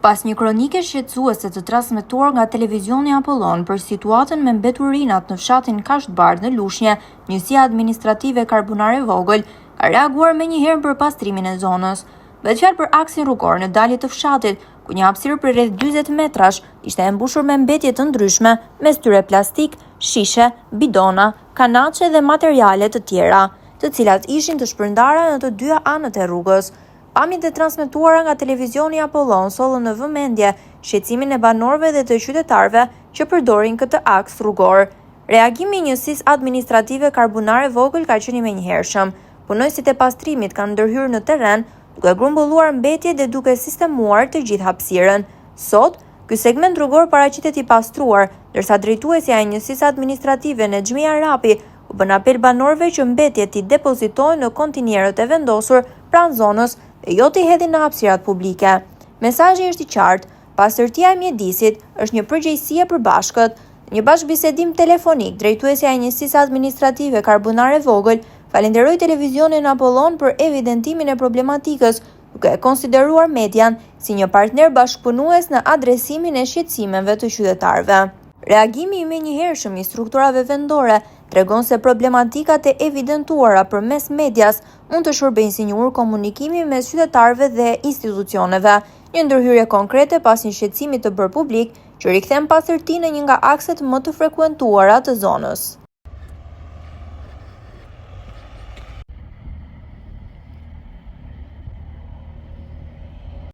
Pas një kronike shqetësuese të transmetuar nga televizioni Apollon për situatën me mbeturinat në fshatin Kashtbardh në Lushnjë, njësia administrative Karbunare Vogël ka reaguar menjëherë për pastrimin e zonës. Bëhet fjalë për aksin rrugor në dalje të fshatit, ku një hapësirë për rreth 40 metrash ishte e mbushur me mbetje të ndryshme, mes tyre plastik, shishe, bidona, kanaçe dhe materiale të tjera, të cilat ishin të shpërndara në të dyja anët e rrugës. Pamjet e transmetuara nga televizioni Apollon sollën në vëmendje shqetësimin e banorëve dhe të qytetarëve që përdorin këtë aks rrugor. Reagimi i njësisë administrative Karbunare Vogël ka qenë i menjëhershëm. Punojësit e pastrimit kanë ndërhyrë në terren, duke grumbulluar mbetje dhe duke sistemuar të gjithë hapësirën. Sot, ky segment rrugor paraqitet i pastruar, ndërsa drejtuesja e njësisë administrative Nexhmia Rapi u bën apel banorëve që mbetjet i depozitojnë në kontinierët e vendosur pranë zonës e jo t'i hedhin në hapësirat publike. Mesazhi është i qartë, pastërtia e mjedisit është një përgjegjësi e përbashkët. Në një bashkëbisedim telefonik, drejtuesja e njësisë administrative Karbunare Vogël falenderoi televizionin Apollon për evidentimin e problematikës, duke e konsideruar median si një partner bashkëpunues në adresimin e shqetësimeve të qytetarëve. Reagimi i menjëhershëm i strukturave vendore tregon se problematikat e evidentuara përmes medias mund të shërbejnë si një ur komunikimi mes qytetarëve dhe institucioneve, një ndërhyrje konkrete pas një shqetësimi të bërë publik që rikthen pastërtinë në një nga akset më të frekuentuara të zonës.